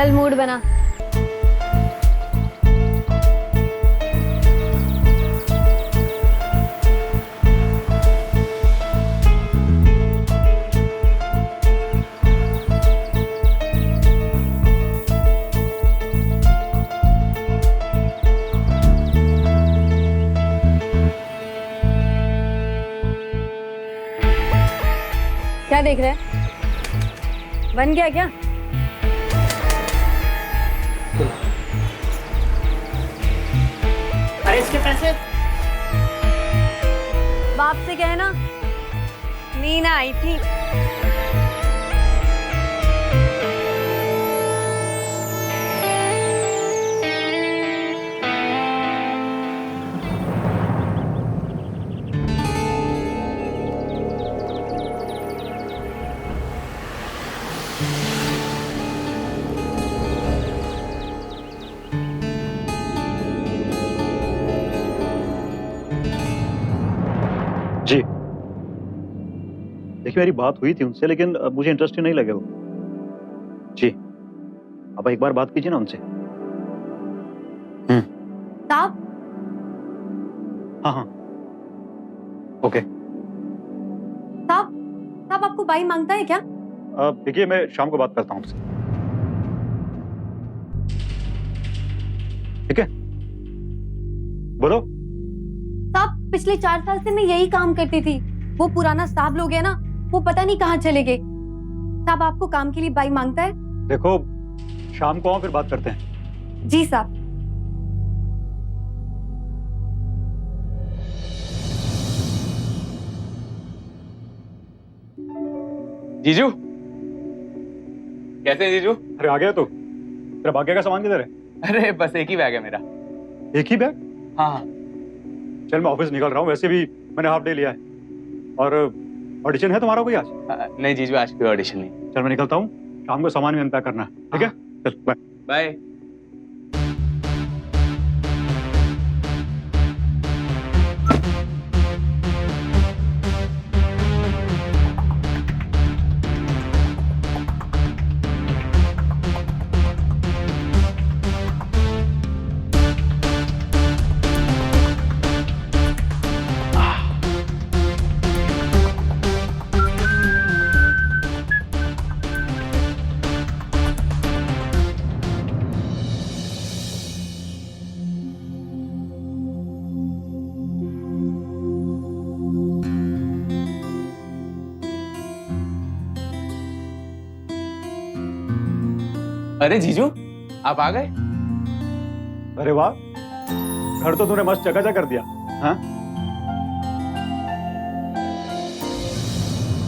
चल मूड बना। क्या देख रहे हैं? बन गया क्या? अरे इसके पैसे बाप से कहना मीना आई थी। जी देखिए, मेरी बात हुई थी उनसे, लेकिन अब मुझे इंटरेस्ट ही नहीं लगे वो। जी अब एक बार बात कीजिए ना उनसे। साहब, हाँ हाँ ओके। साहब, साहब आपको बाई मांगता है क्या? देखिए, मैं शाम को बात करता हूँ उनसे, ठीक है? बोलो। साहब, पिछले 4 साल से मैं यही काम करती थी। वो पुराना साहब लोग है ना, वो पता नहीं कहाँ चले गए। साहब आपको काम के लिए बाई मांगता है। देखो, शाम को आओ, फिर बात करते हैं। जी साहब। जीजू, कैसे हैं जीजू? अरे आ गया तू? तेरा भाग्य का सामान किधर है? अरे बस एक ही बैग है मेरा। एक ही बैग? हाँ। चल मैं ऑफिस निकल रहा हूँ, वैसे भी मैंने हाफ डे लिया है। और ऑडिशन है तुम्हारा कोई आज? नहीं जीजू, आज कोई ऑडिशन नहीं। चल मैं निकलता हूँ, शाम को सामान भी अनपैक करना है, ठीक है? चल बाय। बाय। अरे जीजू, आप आ गए? अरे वाह, घर तो तूने मस्त चकाचक कर दिया। हाँ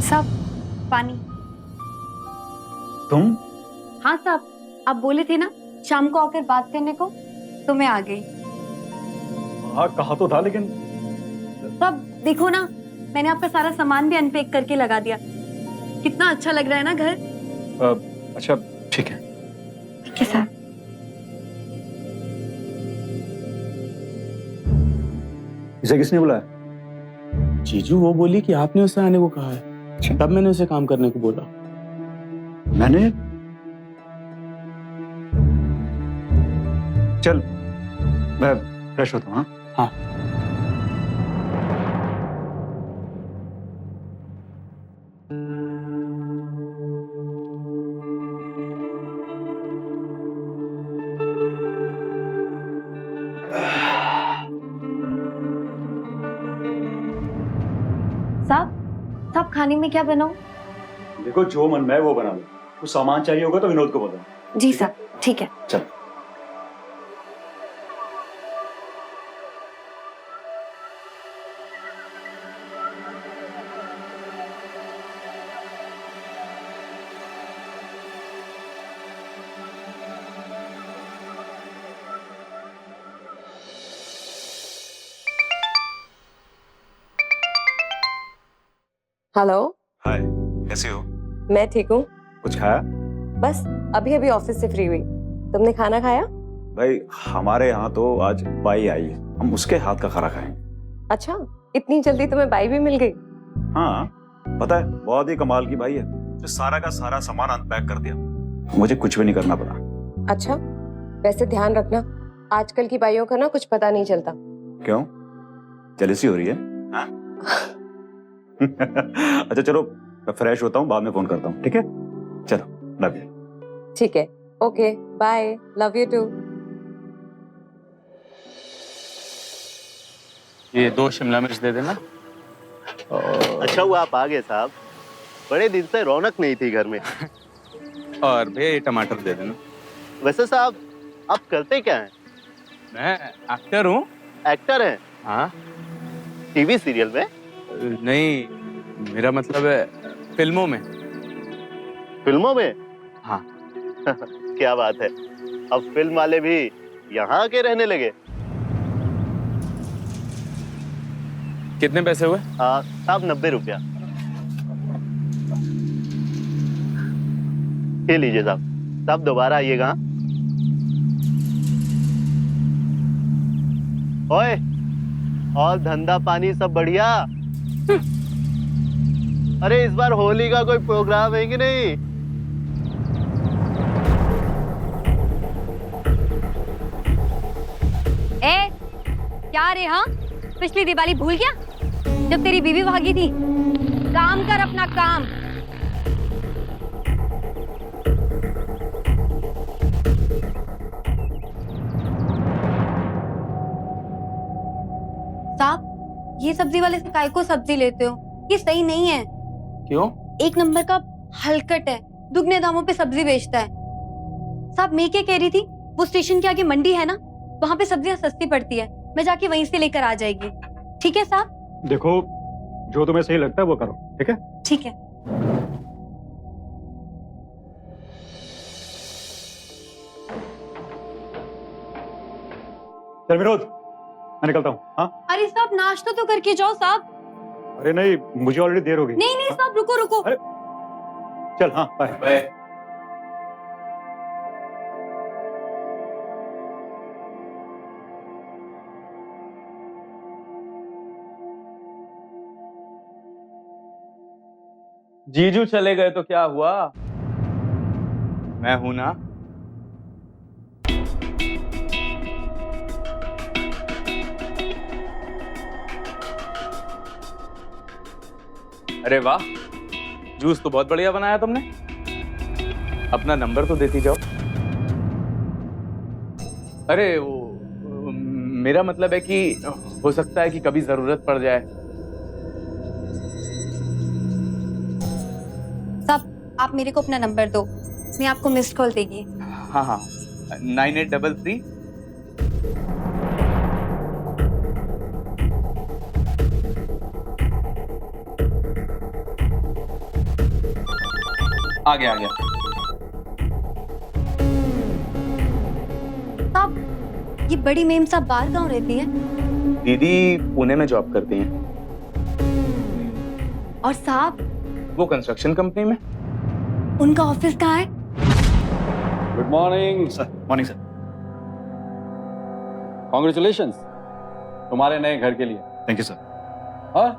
साहब, पानी। तुम? हाँ साहब, आप बोले थे ना शाम को आकर बात करने को, तो मैं आ गई। हाँ कहा तो था, लेकिन साहब देखो ना, मैंने आपका सारा सामान भी अनपैक करके लगा दिया। कितना अच्छा लग रहा है ना घर? अच्छा ठीक है। ठीक है साहब। इसे किसने बुलाया? जीजू वो बोली कि आपने उसे आने को कहा है, तब मैंने उसे काम करने को बोला। मैंने? चल मैं फ्रेश होता हूँ। हाँ हाँ। साहब खाने में क्या बनाऊं? देखो, जो मन में है वो बना लो। कुछ सामान चाहिए होगा तो विनोद को बता। जी साहब, ठीक है। चल। हेलो। हाय, कैसे हो? मैं ठीक हूँ। कुछ खाया? बस अभी अभी ऑफिस से फ्री हुई। तुमने खाना खाया? भाई हमारे यहाँ तो आज बाई आई है, हम उसके हाथ का खाना खाएंगे। अच्छा, इतनी जल्दी तुम्हें बाई भी मिल गई? हाँ, पता है बहुत ही कमाल की बाई है, जो सारा का सारा सामान अनपैक कर दिया। मुझे कुछ भी नहीं करना पड़ा, अच्छा, वैसे ध्यान रखना, आजकल की बाइयों का ना कुछ पता नहीं चलता। क्यों, जेलसी हो रही है? हाँ? अच्छा चलो, मैं फ्रेश होता हूँ, बाद में फोन करता हूँ, ठीक है? चलो, लव यू। ठीक है, okay, bye, love you too. ये 2 शिमला मिर्च दे देना। अच्छा हुआ आप आ गए साहब, बड़े दिन से रौनक नहीं थी घर में। और भैया ये टमाटर दे देना। वैसे साहब आप करते क्या हैं? मैं एक्टर हूँ। एक्टर हैं? हाँ। टीवी सीरियल में? नहीं, मेरा मतलब है फिल्मों में। फिल्मों में? हाँ। क्या बात है, अब फिल्म वाले भी यहाँ आके रहने लगे। कितने पैसे हुए? साहब 90 रुपया। ये लीजिए साहब, साहब दोबारा आइएगा। ओए, और धंधा पानी सब बढ़िया? अरे इस बार होली का कोई प्रोग्राम है कि नहीं? ए, क्या रे? हाँ, पिछली दिवाली भूल गया जब तेरी बीवी भागी थी? काम कर अपना काम। साहब, ये सब्जी वाले से काय को सब्जी लेते हो? ये सही नहीं है। क्यों? एक नंबर का हलकट है, दुगने दामों पे सब्जी बेचता है। साहब, मैं क्या कह रही थी, वो स्टेशन के आगे मंडी है ना, वहाँ पे सब्जियां सस्ती पड़ती है, मैं जाके वहीं से लेकर आ जाएगी। ठीक है साहब? देखो, जो तुम्हें सही लगता है वो करो, ठीक है? ठीक है। चल विनोद, मैं निकलता हूँ। हाँ? अरे साहब, नाश्ता तो करके जाओ साहब। अरे नहीं, मुझे ऑलरेडी देर हो गई। नहीं नहीं साहब, रुको रुको। अरे चल, हाँ बाय बाय। जीजू चले गए तो क्या हुआ? मैं हूं ना। अरे वाह, जूस तो बहुत बढ़िया बनाया तुमने। अपना नंबर तो देती जाओ। अरे वो मेरा मतलब है कि हो सकता है कि कभी जरूरत पड़ जाए। साहब, आप मेरे को अपना नंबर दो, मैं आपको मिस्ड कॉल देगी। हाँ हाँ, 9833। आ गया आ गया। साहब, ये बड़ी मेम साहब बाहर गाँव रहती है? दीदी पुणे में जॉब करती हैं। और साहब, वो कंस्ट्रक्शन कंपनी में। उनका ऑफिस कहाँ है? Good morning sir. Morning sir. Congratulations तुम्हारे नए घर के लिए। Thank you sir. हाँ,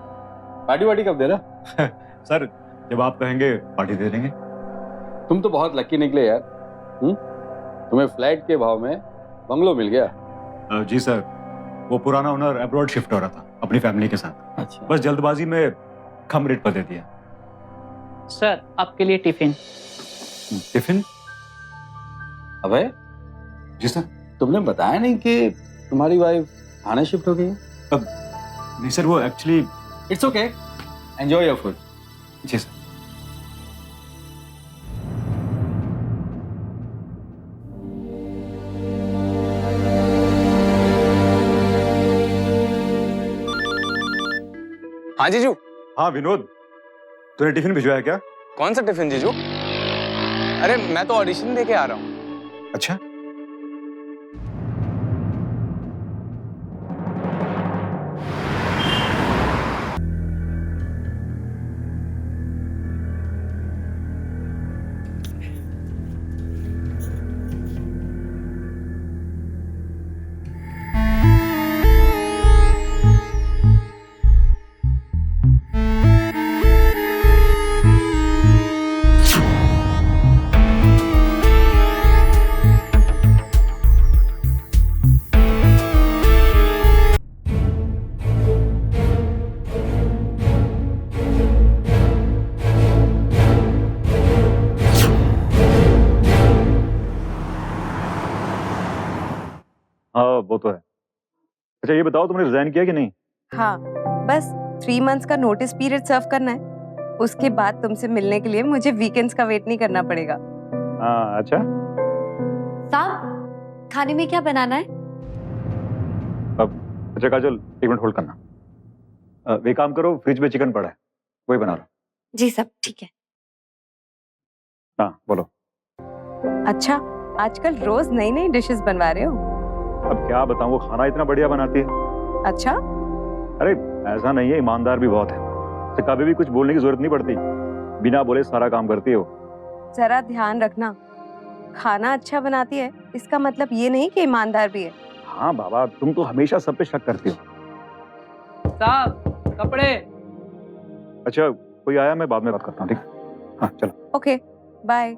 पार्टी वार्टी कब दे रहा? सर, जब आप कहेंगे पार्टी दे देंगे। तुम तो बहुत लकी निकले यार। तुम्हें फ्लैट के भाव में बंगलो मिल गया। जी सर, वो पुराना ओनर अब्रॉड शिफ्ट हो रहा था अपनी फैमिली के साथ। अच्छा। बस जल्दबाजी में कम रेट पर दे दिया। सर, आपके लिए टिफिन। टिफिन? अबे, जी सर। तुमने बताया नहीं कि तुम्हारी वाइफ थाने शिफ्ट हो गई है? नहीं सर, वो actually. It's okay, enjoy your food. जी सर। हाँ जीजू। हाँ विनोद, तूने टिफिन भिजवाया क्या? कौन सा टिफिन जीजू? अरे मैं तो ऑडिशन दे के आ रहा हूँ। अच्छा। हाँ वो तो है। अच्छा ये बताओ तुमने रिजाइन किया कि नहीं? हाँ, बस 3 मंथ्स का नोटिस पीरियड सर्व करना है। उसके बाद तुमसे मिलने के लिए मुझे वीकेंड्स का वेट नहीं करना पड़ेगा। हाँ अच्छा। साहब खाने में क्या बनाना है? अच्छा काजल एक मिनट होल्ड करना। एक काम करो, फ्रिज में चिकन पड़ा है, वही बना लो। जी सब ठीक है। हाँ बोलो। अच्छा, आजकल रोज नई नई डिशेस बनवा रहे हो? अब क्या बताऊं, वो खाना इतना बढ़िया बनाती है। अच्छा, अरे ऐसा नहीं है, ईमानदार भी बहुत है। तो कभी भी कुछ बोलने की जरूरत नहीं पड़ती, बिना बोले सारा काम करती है वो। जरा ध्यान रखना, खाना अच्छा बनाती है इसका मतलब ये नहीं कि ईमानदार भी है। हाँ बाबा, तुम तो हमेशा सब पे शक करती हो। साहब कपड़े। अच्छा कोई आया, मैं बाद में बात करता हूँ, ठीक? हाँ चलो। Okay, bye.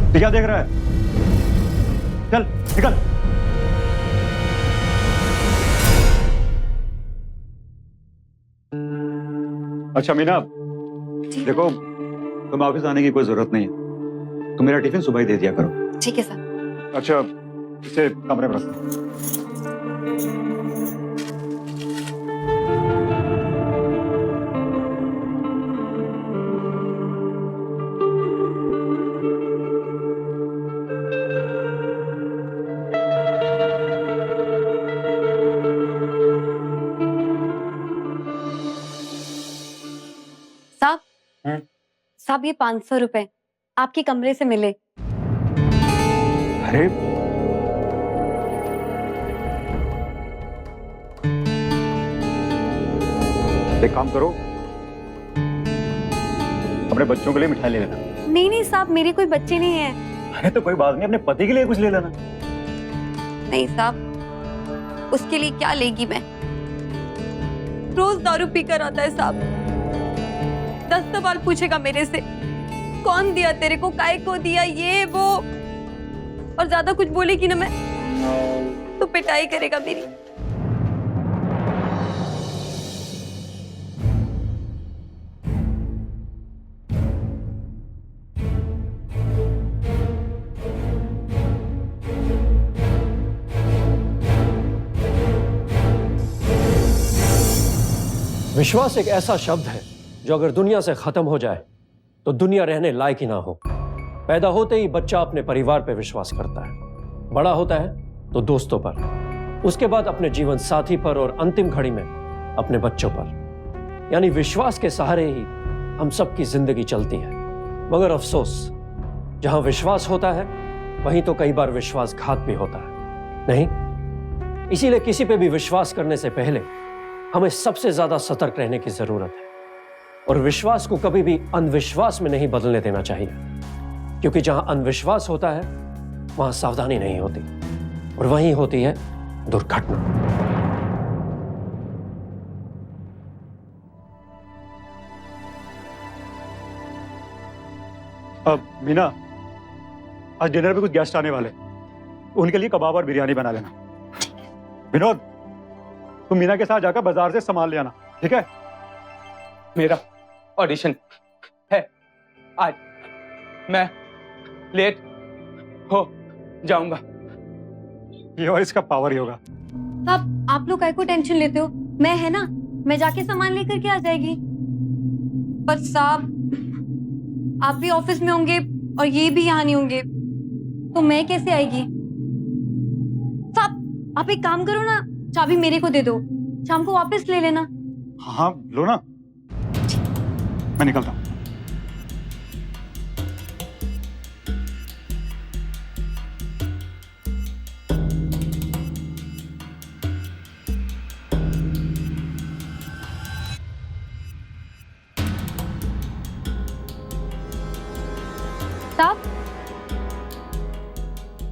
ये क्या देख रहा है? चल निकल। अच्छा मीना, देखो तुम ऑफिस आने की कोई जरूरत नहीं है, तुम मेरा टिफिन सुबह ही दे दिया करो। ठीक है सर। अच्छा इसे कमरे में रखो। साहब हम्म? साहब ये 500 रुपए आपके कमरे से मिले। अरे एक काम करो, अपने बच्चों के लिए मिठाई ले लेना। नहीं नहीं साहब, मेरे कोई बच्चे नहीं है। अरे तो कोई बात नहीं, अपने पति के लिए कुछ ले लेना। नहीं साहब, उसके लिए क्या लेगी मैं? रोज दारू पी कर आता है साहब, 10 सवाल पूछेगा मेरे से, कौन दिया तेरे को, काय को दिया, ये वो, और ज्यादा कुछ बोलेगी ना मैं तो पिटाई करेगा मेरी। विश्वास एक ऐसा शब्द है जो अगर दुनिया से खत्म हो जाए तो दुनिया रहने लायक ही ना हो। पैदा होते ही बच्चा अपने परिवार पर विश्वास करता है, बड़ा होता है तो दोस्तों पर, उसके बाद अपने जीवन साथी पर और अंतिम घड़ी में अपने बच्चों पर। यानी विश्वास के सहारे ही हम सबकी जिंदगी चलती है। मगर अफसोस, जहां विश्वास होता है वहीं तो कई बार विश्वासघात भी होता है, नहीं? इसीलिए किसी पे भी विश्वास करने से पहले हमें सबसे ज्यादा सतर्क रहने की जरूरत है और विश्वास को कभी भी अंधविश्वास में नहीं बदलने देना चाहिए, क्योंकि जहां अंधविश्वास होता है वहां सावधानी नहीं होती और वहीं होती है दुर्घटना। अब मीना, आज डिनर पे कुछ गेस्ट आने वाले, उनके लिए कबाब और बिरयानी बना लेना। विनोद, तुम मीना के साथ जाकर बाजार से सामान ले आना, ठीक है? मेरा ऑडिशन है आज, मैं लेट हो जाऊंगा। ये और इसका पावर ही होगा। साहब आप लोग काय को टेंशन लेते हो, मैं है ना, मैं जाके सामान लेकर के आ जाएगी। पर साहब आप भी ऑफिस में होंगे और ये भी यहाँ नहीं होंगे, तो मैं कैसे आएगी? साहब आप एक काम करो ना, चाबी मेरे को दे दो, शाम को वापस ले लेना। हाँ लो ना, मैं निकलता हूँ।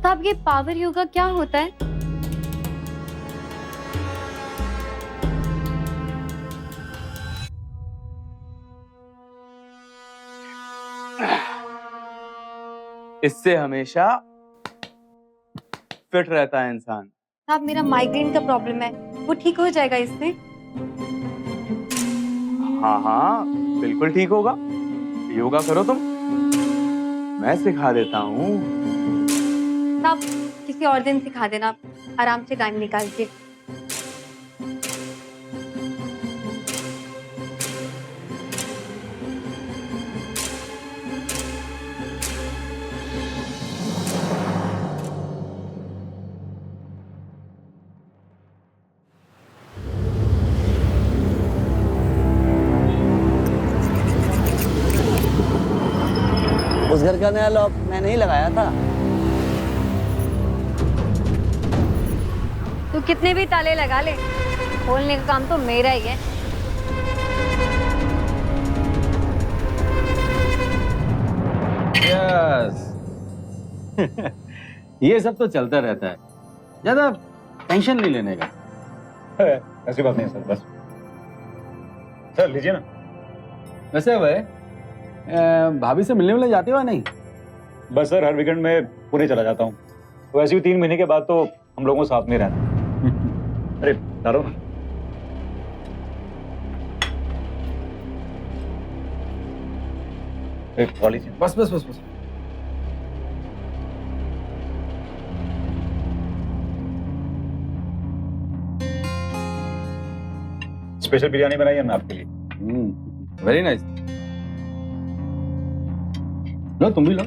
साहब ये पावर योगा क्या होता है? इससे हमेशा फिट रहता है इंसान। साहब मेरा माइग्रेन का प्रॉब्लम है, वो ठीक हो जाएगा इससे? हाँ हाँ बिल्कुल ठीक होगा। योगा करो तुम, मैं सिखा देता हूँ। साहब किसी और दिन सिखा देना, आराम से टाइम निकाल के। उस घर का नया लॉक मैं नहीं लगाया था। तू कितने भी ताले लगा ले, खोलने का काम तो मेरा ही है। यस। ये सब तो चलता रहता है, ज्यादा टेंशन नहीं लेने का। ऐसी बात नहीं है सर, बस सर लीजिए ना। वैसे भाई भाभी से मिलने मिलने जाते हो या नहीं? बस सर हर वीकेंड में पुणे चला जाता हूँ, तो ऐसे भी 3 महीने के बाद तो हम लोगों को साथ में रहना। अरे डालो ना। एक वाली चीज। बस बस बस बस। स्पेशल बिरयानी बनाई है मैं आपके लिए। Very nice. लो तुम भी लो।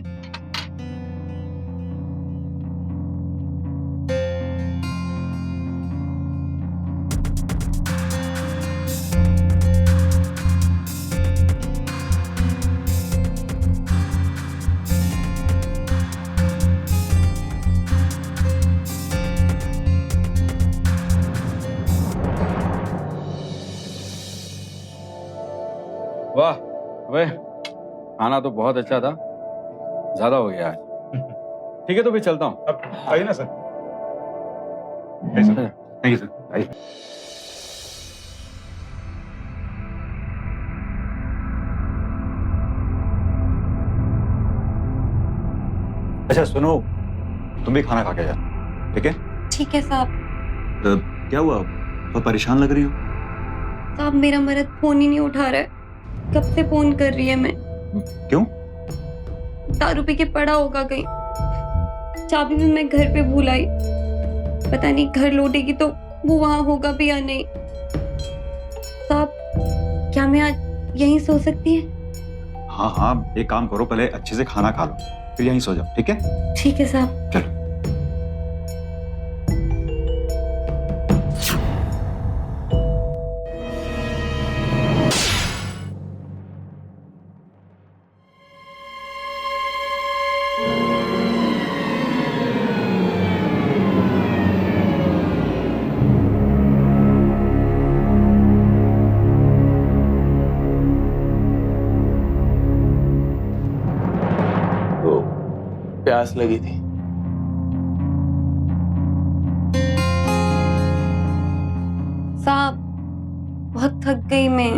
वाह वे, खाना तो बहुत अच्छा था, ज्यादा हो गया आज। ठीक है तो फिर चलता हूँ। अब आइए ना सर। थैंक यू सर, आइए। अच्छा सुनो, तुम भी खाना खा के जाना, ठीक है? ठीक है साहब। क्या हुआ, बहुत परेशान लग रही हो? साहब मेरा मर्द फोन ही नहीं उठा रहा है, कब से फोन कर रही है मैं। क्यों? दारू पी के पड़ा होगा कहीं, चाबी भी मैं घर पे भूल आई, पता नहीं घर लौटेगी तो वो वहां होगा भी या नहीं। साहब क्या मैं आज यहीं सो सकती है? हाँ हाँ, एक काम करो, पहले अच्छे से खाना खा लो, फिर यहीं सो जाओ, ठीक है? ठीक है साहब। चलो। प्यास लगी थी। साहब बहुत थक गई मैं,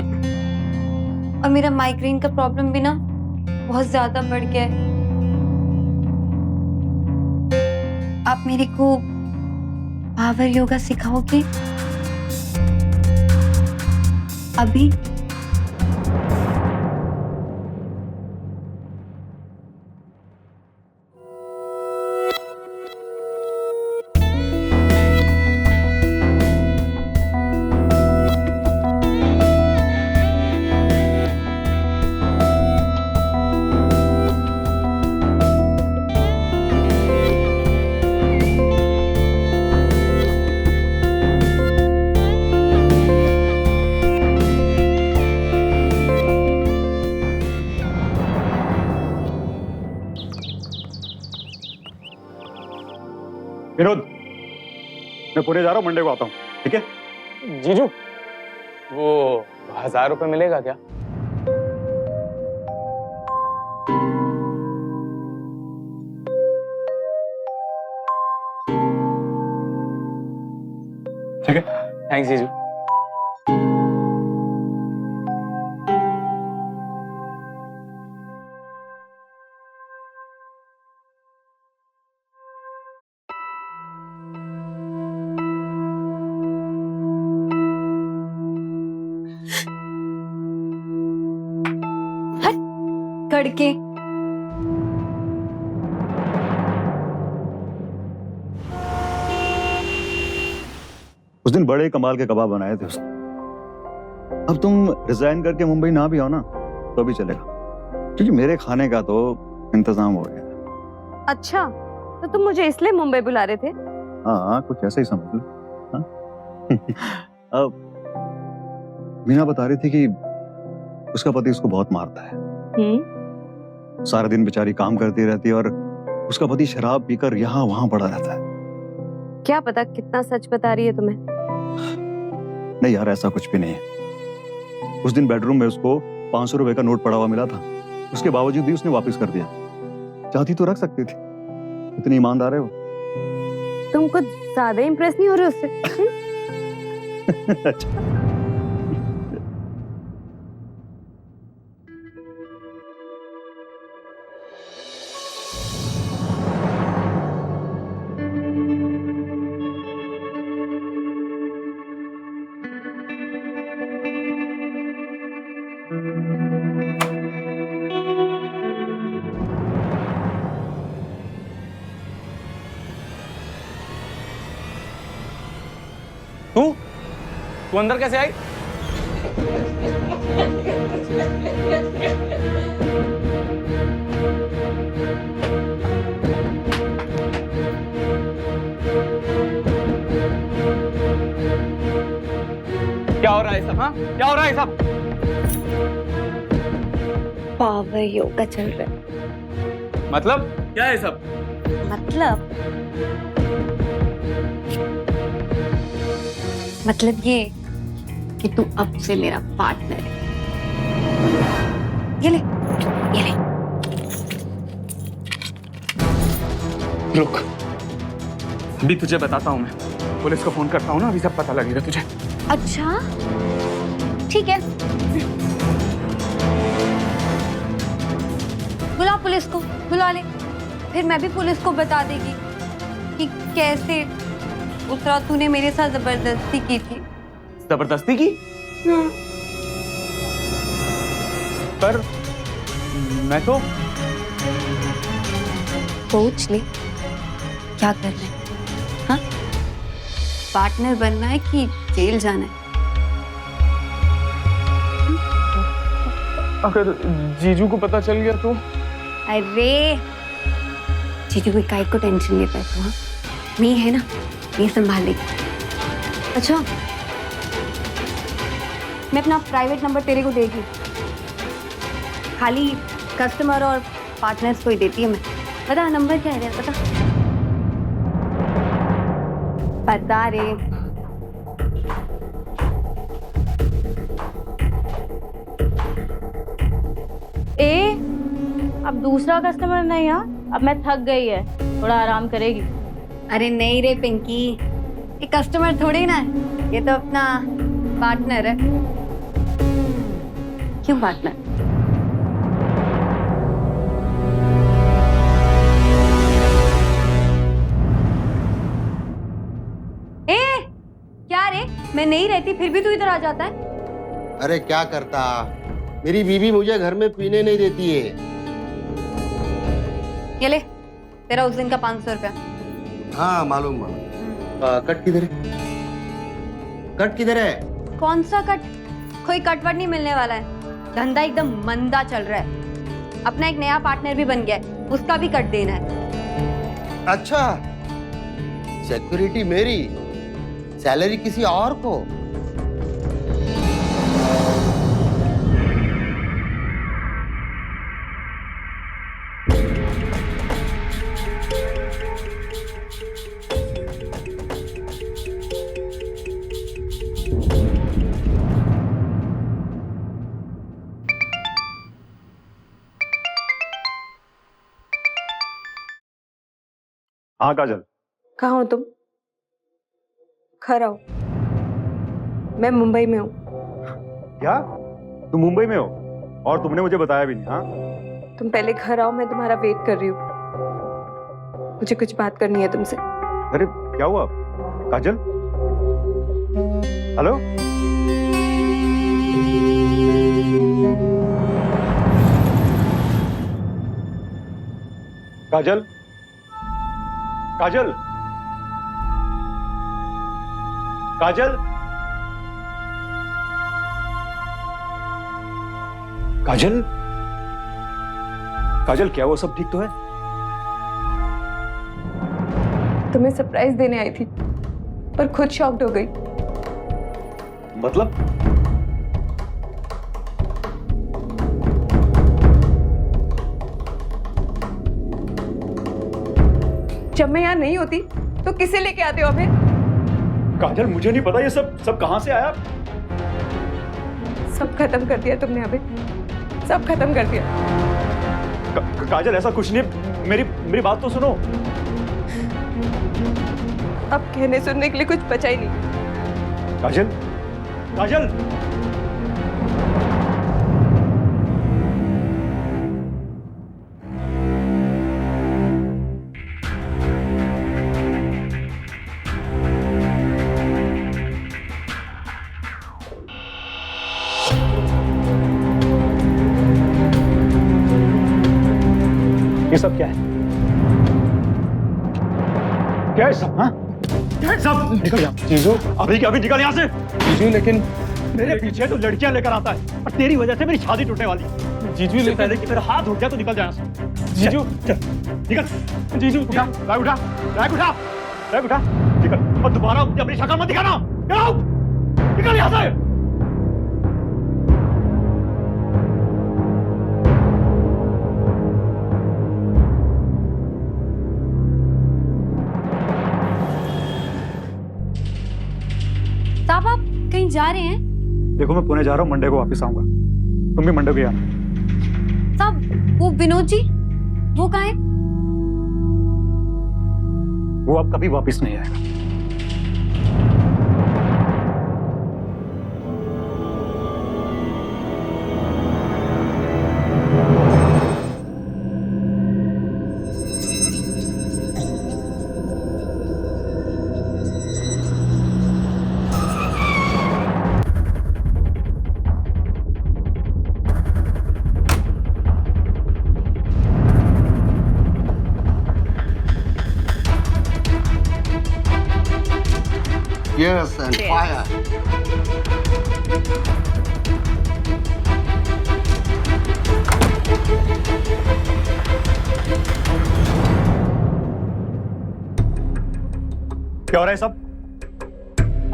और मेरा माइग्रेन का प्रॉब्लम भी ना बहुत ज्यादा बढ़ गया है। आप मेरे को पावर योगा सिखाओगे अभी? विनोद, मैं पुणे जा रहा हूँ, मंडे को आता हूँ, ठीक है? जीजू, वो 1000 रुपए मिलेगा क्या? ठीक है? थैंक्स जीजू। लड़के। उस दिन बड़े कमाल के कबाब बनाए थे उसने। अब तुम रिजाइन करके मुंबई ना भी आओ ना तो भी चलेगा, क्योंकि मेरे खाने का तो इंतजाम हो गया। अच्छा, तो तुम मुझे इसलिए मुंबई बुला रहे थे? हाँ, कुछ ऐसा ही समझ लो। हाँ? अब मीना बता रही थी कि उसका पति उसको बहुत मारता है। सारा दिन बेचारी काम करती रहती है और उसका पति शराब पीकर यहाँ वहां पड़ा रहता है। क्या पता कितना सच बता रही है तुम्हें। नहीं यार, ऐसा कुछ भी नहीं है। उस दिन बेडरूम में उसको 500 रुपए का नोट पड़ा हुआ मिला था, उसके बावजूद भी उसने वापस कर दिया। चाहती तो रख सकती थी, इतनी ईमानदार है वो। तुम कुछ ज्यादा इंप्रेस नहीं हो रहे उससे? अच्छा। तू अंदर कैसे आई? क्या हो रहा है सब? हाँ, क्या हो रहा है सब? पावर योगा चल रहा है। मतलब क्या है सब? मतलब ये कि तू अब से मेरा पार्टनर है। ये ले, ये ले। रुक, अभी तुझे बताता हूँ मैं। पुलिस को फोन करता हूँ ना, अभी सब पता लगेगा तुझे। अच्छा, ठीक है। बुला पुलिस को, बुला ले। फिर मैं भी पुलिस को बता देगी कि कैसे उस रात तूने मेरे साथ जबरदस्ती की थी। जबरदस्ती की? पर मैं तो सोच ले क्या करना है। हाँ, पार्टनर बनना है कि जेल जाना है? अगर जीजू को पता चल गया तो? अरे जीजू की काय को टेंशन लेता है तू? हाँ, मैं है ना, ये संभालेगी। अच्छा, मैं अपना प्राइवेट नंबर तेरे को देगी, खाली कस्टमर और पार्टनर्स को ही देती है मैं। बता नंबर क्या है रे? बता रे। अब दूसरा कस्टमर नहीं। हाँ, अब मैं थक गई है, थोड़ा आराम करेगी। अरे नहीं रे पिंकी, ये कस्टमर थोड़ी ना है, ये तो अपना पार्टनर है। क्यों पार्टनर? क्या रे, मैं नहीं रहती फिर भी तू इधर आ जाता है? अरे क्या करता, मेरी बीवी मुझे घर में पीने नहीं देती है। ये ले, तेरा उस दिन का 500 रुपया। हाँ मालूम। कट किधर है? कट किधर है? कौन सा कट? कोई कटवट नहीं मिलने वाला है, धंधा एकदम मंदा चल रहा है। अपना एक नया पार्टनर भी बन गया है, उसका भी कट देना है। अच्छा, सिक्योरिटी मेरी, सैलरी किसी और को। हाँ काजल। कहाँ हो तुम? घर आओ, मैं मुंबई में हूँ। क्या तुम मुंबई में हो और तुमने मुझे बताया भी नहीं? हाँ, तुम पहले घर आओ, मैं तुम्हारा वेट कर रही हूँ। मुझे कुछ बात करनी है तुमसे। अरे क्या हुआ काजल? हेलो? काजल, काजल, काजल, काजल, काजल, क्या वो सब ठीक तो है? तुम्हें सरप्राइज देने आई थी पर खुद शॉक्ड हो गई। मतलब? जब मैं यहाँ नहीं होती तो किसे लेके आते हो हमें? काजल, मुझे नहीं पता ये सब कहां से आया। सब खत्म कर दिया तुमने अबे, सब खत्म कर दिया। काजल, ऐसा कुछ नहीं, मेरी बात तो सुनो। अब कहने सुनने के लिए कुछ बचा ही नहीं। काजल, काजल, ये सब क्या है? क्या है सब? हाँ? क्या है सब? निकल यहाँ। जीजू, अभी के अभी निकल यहाँ से। जीजू, लेकिन मेरे पीछे तो लड़कियां लेकर आता है और तेरी वजह से मेरी शादी टूटने वाली है। जीजू, इससे लेकिन पहले कि मेरा हाथ उठ जाए तो निकल जा यहाँ से। जीजू, चल, निकल। जीजू, उठा, बैग उठा, बैग उठा, बैग उठा, निकल। और दोबारा मुझे अपनी शक्ल मत दिखाना। Get out! निकल यहाँ से। साहब आप कहीं जा रहे हैं? देखो, मैं पुणे जा रहा हूँ, मंडे को वापस आऊंगा। तुम भी मंडे को आना। साहब वो विनोद जी, वो कहाँ है? वो अब कभी वापस नहीं आएगा। Yes, and fire. क्या हो रहा है सब?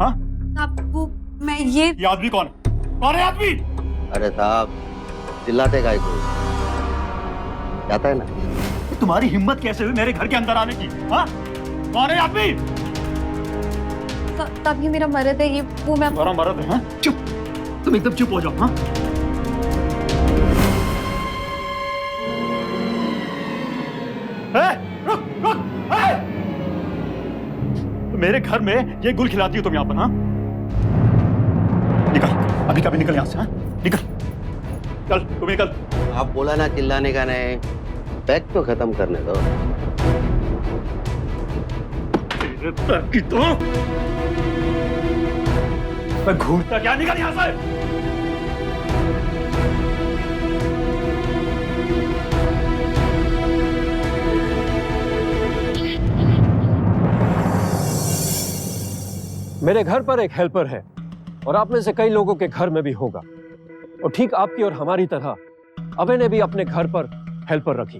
हाँ? साहब वो मैं ये आदमी कौन है? कौन है आदमी? अरे साहब, चिल्लाते काहे को? जाता है ना। तुम्हारी हिम्मत कैसे हुई मेरे घर के अंदर आने की? हाँ? कौन है आदमी? साहब ये मेरा मर्द है, ये वो मैं तुम्हारा मर्द है? हाँ? चुप, तुम एकदम चुप हो जाओ। हाँ? रुक, रुक, मेरे घर में ये गुल खिलाती हो तुम यहाँ पर? हाँ? निकल, अभी कभी निकल यहाँ से। हाँ? निकल, चल तुम निकल। आप बोला ना चिल्लाने का नहीं, बैग तो खत्म करने दो। तेरे पैर की तो मैं घूरता क्या? निकल यहाँ से। मेरे घर पर एक हेल्पर है और आप में से कई लोगों के घर में भी होगा, और ठीक आपकी और हमारी तरह अभय ने भी अपने घर पर हेल्पर रखी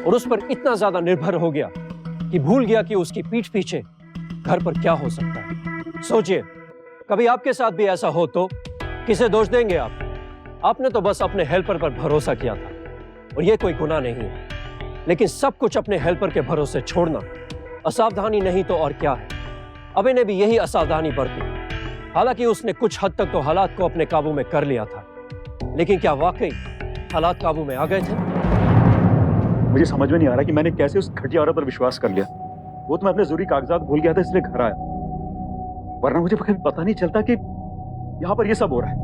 और उस पर इतना ज्यादा निर्भर हो गया कि भूल गया कि उसकी पीठ पीछे घर पर क्या हो सकता है। सोचिए, कभी आपके साथ भी ऐसा हो तो किसे दोष देंगे आप? आपने तो बस अपने हेल्पर पर भरोसा किया था और यह कोई गुनाह नहीं है, लेकिन सब कुछ अपने हेल्पर के भरोसे छोड़ना असावधानी नहीं तो और क्या है। अभय ने भी यही असावधानी बरती। हालांकि उसने कुछ हद तक तो हालात को अपने काबू में कर लिया था, लेकिन क्या वाकई हालात काबू में आ गए थे? मुझे समझ में नहीं आ रहा कि मैंने कैसे उस घटिया औरत पर विश्वास कर लिया। वो तो मैं अपने जरूरी कागजात भूल गया था, इसलिए घर आया, वरना मुझे कभी पता नहीं चलता कि यहां पर ये सब हो रहा है।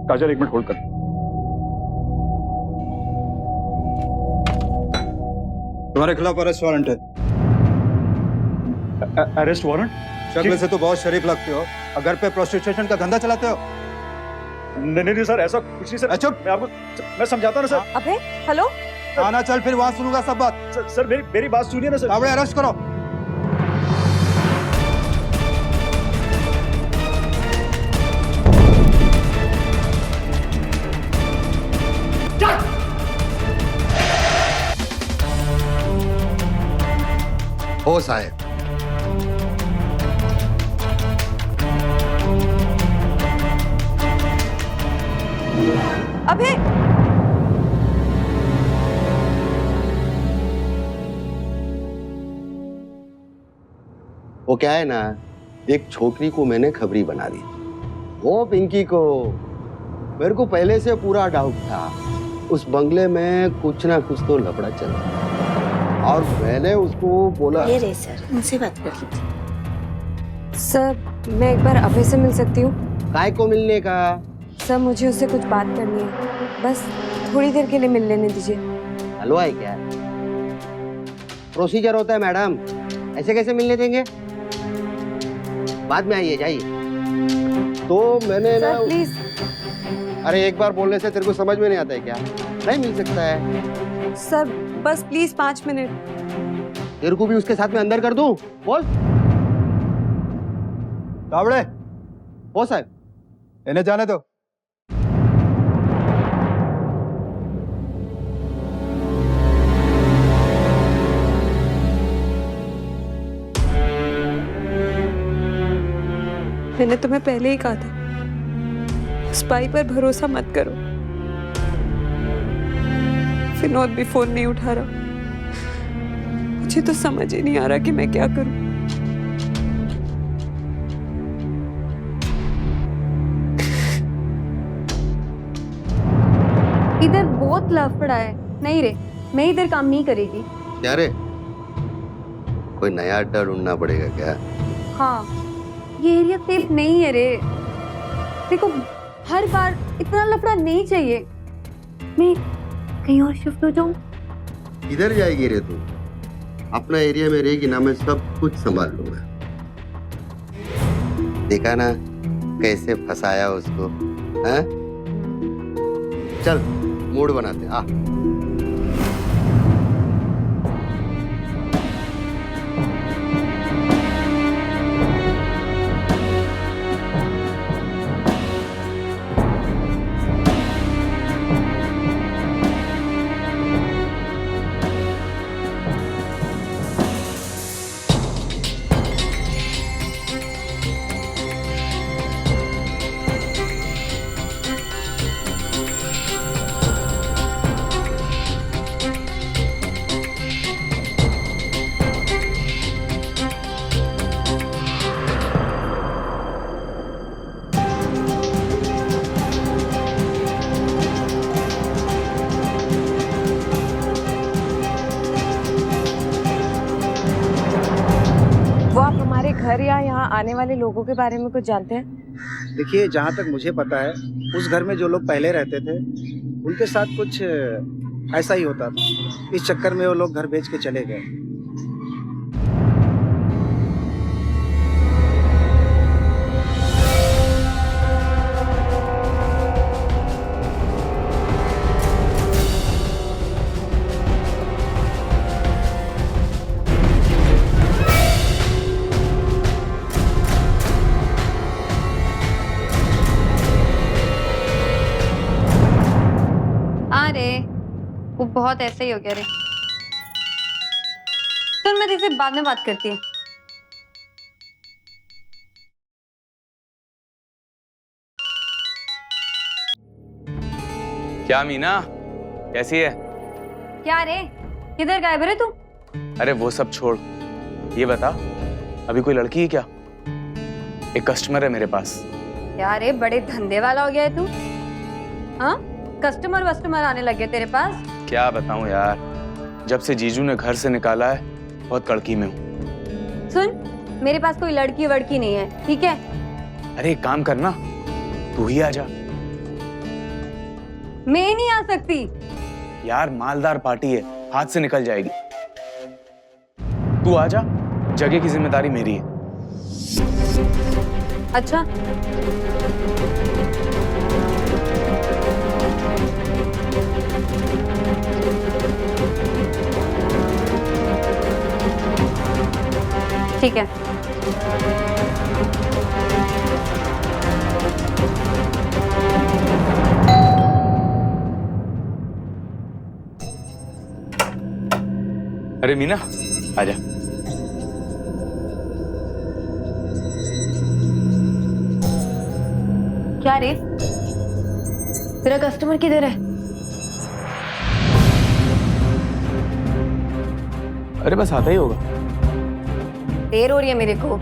काजल, एक मिनट होल्ड कर। तुम्हारे खिलाफ अरेस्ट वारंट है। Arrest warrant? शक्ल से तो बहुत शरीफ लगते हो और घर पे प्रोस्टिट्यूशन का धंधा चलाते हो। नहीं सर, ऐसा कुछ नहीं सर। चुप, मैं आपको मैं समझाता ना सर। अभय हेलो। आना चल, फिर वहां सुनूंगा सब बात। सर मेरी बात सुनिए ना सर। कावड़े अरेस्ट करो। हो साहब। अभय वो क्या है ना, एक छोकरी को मैंने खबरी बना दी। वो पिंकी को, मेरे को पहले से पूरा डाउट था उस बंगले में कुछ ना कुछ तो लफड़ा चल रहा, और मैंने उसको बोला। ये रे सर, उनसे बात कर लीजिए। सर मैं एक बार अभय से मिल सकती हूँ? काय को मिलने का? सर मुझे उससे कुछ बात करनी है, बस थोड़ी देर के लिए मिल लेने दीजिए। हलवा है क्या? प्रोसीजर होता है मैडम, ऐसे कैसे मिलने देंगे? बाद में आइए, जाइए। तो मैंने ना, प्लीज। अरे एक बार बोलने से तेरे को समझ में नहीं आता है क्या? नहीं मिल सकता है सर, बस प्लीज 5 मिनट। तेरे को भी उसके साथ में अंदर कर दूं? बोल। कावड़े, हो साहब। इन्हें जाने दो। मैंने तुम्हें पहले ही कहा था, स्पाई पर भरोसा मत करो। विनोद भी फोन नहीं उठा रहा। मुझे तो समझ ही नहीं आ रहा कि मैं क्या करूं। इधर बहुत लफड़ा है। नहीं रे, मैं इधर काम नहीं करेगी। क्या रे, कोई नया अड्डा ढूंढना पड़ेगा क्या? हाँ, ये एरिया सेफ नहीं है रे। देखो, हर बार इतना लफड़ा नहीं चाहिए। मैं कहीं और शिफ्ट हो जाऊं? किधर जाएगी रे तू? अपना एरिया में रहेगी ना, मैं सब कुछ संभाल लूंगा। देखा ना कैसे फंसाया उसको, हैं? चल मूड बनाते, आ। घर या यहाँ आने वाले लोगों के बारे में कुछ जानते हैं? देखिए, जहाँ तक मुझे पता है, उस घर में जो लोग पहले रहते थे उनके साथ कुछ ऐसा ही होता था। इस चक्कर में वो लोग घर बेच के चले गए। वो बहुत ऐसे ही हो गया रे। चल मैं तेरे से बाद में बात करती हूँ। क्या मीना, कैसी है? क्या रे, किधर गायब है तू? अरे वो सब छोड़, ये बता अभी कोई लड़की है क्या? एक कस्टमर है मेरे पास। क्या रे, बड़े धंधे वाला हो गया है तू? हाँ, कस्टमर आने लग गए तेरे पास? क्या बताऊं यार, जब से जीजू ने घर से निकाला है बहुत कड़की में हूँ। सुन, मेरे पास कोई लड़की वड़की नहीं है, ठीक है? अरे एक काम करना, तू ही आ जा। मैं नहीं आ सकती यार, मालदार पार्टी है, हाथ से निकल जाएगी। तू आ जा, जगह की जिम्मेदारी मेरी है। अच्छा ठीक है। अरे मीना, आजा। क्या रे, तेरा कस्टमर किधर है? अरे बस आता ही होगा। देर हो रही है मेरे को।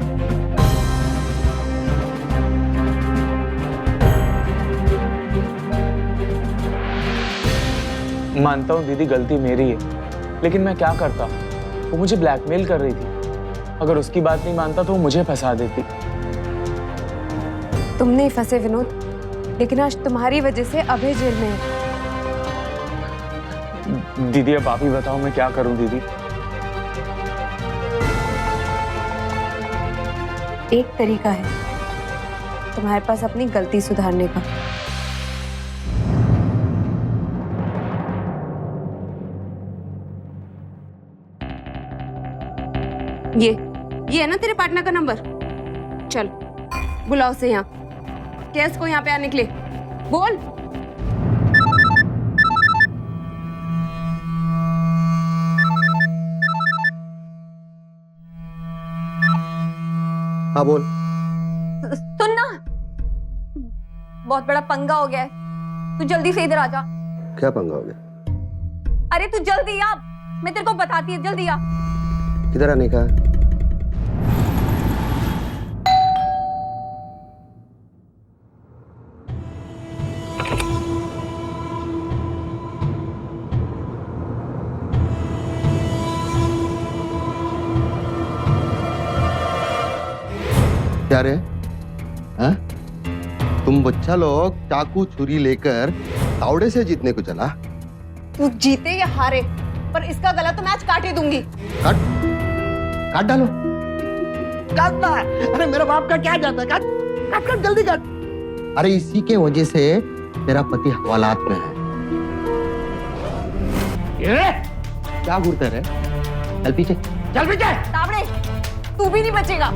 मानता हूँ दीदी, गलती मेरी है, लेकिन मैं क्या करता। वो मुझे ब्लैकमेल कर रही थी। अगर उसकी बात नहीं मानता तो वो मुझे फंसा देती। तुम नहीं फंसे विनोद, लेकिन आज तुम्हारी वजह से अभय जेल में है। दीदी अब आप ही बताओ मैं क्या करूं दीदी। एक तरीका है तुम्हारे पास अपनी गलती सुधारने का। ये है ना तेरे पार्टनर का नंबर? चल बुलाओ उसे यहाँ, केस को यहाँ पे आने के लिए बोल। हाँ बोल। सुन ना, बहुत बड़ा पंगा हो गया है, तू जल्दी से इधर आ जा। क्या पंगा हो गया? अरे तू जल्दी आ, मैं तेरे को बताती है, जल्दी आ। किधर आने का? क्या रे? हाँ? तुम बच्चा लोग चाकू छुरी लेकर तावड़े से जीतने को चला? तू जीते या हारे, पर इसका गला तो मैं आज काट ही दूंगी। काट काट डालो। काटना है। अरे मेरे बाप का क्या जाता है? काट काट काट जल्दी काट। अरे इसी के वजह से तेरा पति हवालात में है। ये क्या घूरते रहे? चल पीछे, चल पीछे। तावड़े, तू भी नहीं बचेगा।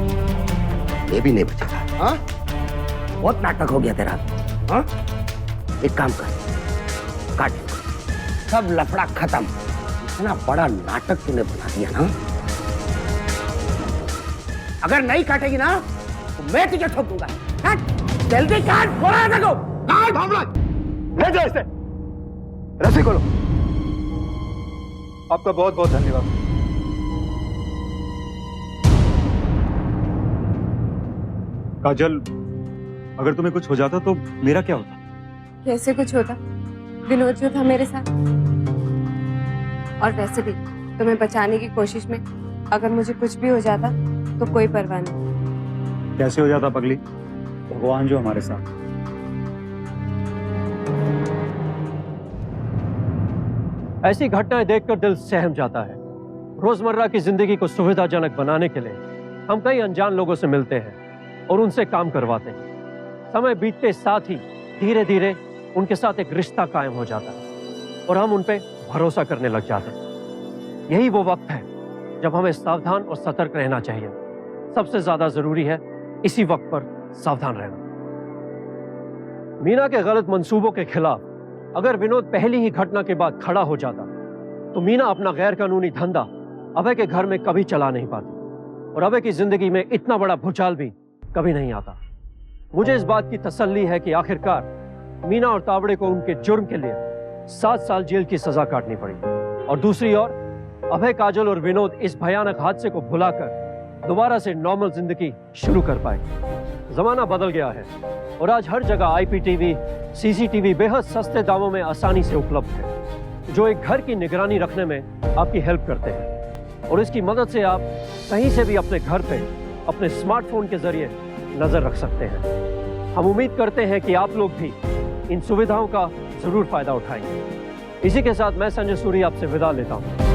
ये भी नहीं बचेगा। हाँ? बहुत नाटक हो गया तेरा। हाँ? एक काम कर, काट, सब लफड़ा खत्म। इतना बड़ा नाटक तूने बना दिया ना, अगर नहीं काटेगी ना तो मैं तुझे ठोक दूंगा। काट, जल्दी काट, बोला देखो। काट भावना, ले जाओ इसे। रस्सी खोलो। आपका बहुत बहुत धन्यवाद। काजल, अगर तुम्हें कुछ हो जाता तो मेरा क्या होता? कैसे कुछ होता? विनोद जो था मेरे साथ, और वैसे भी तुम्हें बचाने की कोशिश में अगर मुझे कुछ भी हो जाता तो कोई परवाह नहीं। कैसे हो जाता पगली? भगवान जो हमारे साथ। ऐसी घटनाएं देखकर दिल सहम जाता है। रोजमर्रा की जिंदगी को सुविधाजनक बनाने के लिए हम कई अनजान लोगों से मिलते हैं और उनसे काम करवाते हैं। समय बीतते साथ ही धीरे धीरे उनके साथ एक रिश्ता कायम हो जाता है और हम उन पे भरोसा करने लग जाते हैं। यही वो वक्त है जब हमें सावधान और सतर्क रहना चाहिए। सबसे ज्यादा जरूरी है इसी वक्त पर सावधान रहना। मीना के गलत मंसूबों के खिलाफ अगर विनोद पहली ही घटना के बाद खड़ा हो जाता तो मीना अपना गैर कानूनी धंधा अभय के घर में कभी चला नहीं पाती और अभय की जिंदगी में इतना बड़ा भूचाल भी कभी नहीं आता। मुझे इस बात की तसल्ली है कि आखिरकार मीना और तावड़े को उनके जुर्म के लिए 7 साल जेल की सजा काटनी पड़ी और दूसरी ओर अभय, काजल और विनोद इस भयानक हादसे को भुलाकर दोबारा से नॉर्मल जिंदगी शुरू कर पाए। जमाना बदल गया है और आज हर जगह IPTV, CCTV बेहद सस्ते दामों में आसानी से उपलब्ध है, जो एक घर की निगरानी रखने में आपकी हेल्प करते हैं और इसकी मदद से आप कहीं से भी अपने घर पे अपने स्मार्टफोन के जरिए नजर रख सकते हैं। हम उम्मीद करते हैं कि आप लोग भी इन सुविधाओं का जरूर फायदा उठाएंगे। इसी के साथ मैं संजय सूरी आपसे विदा लेता हूं।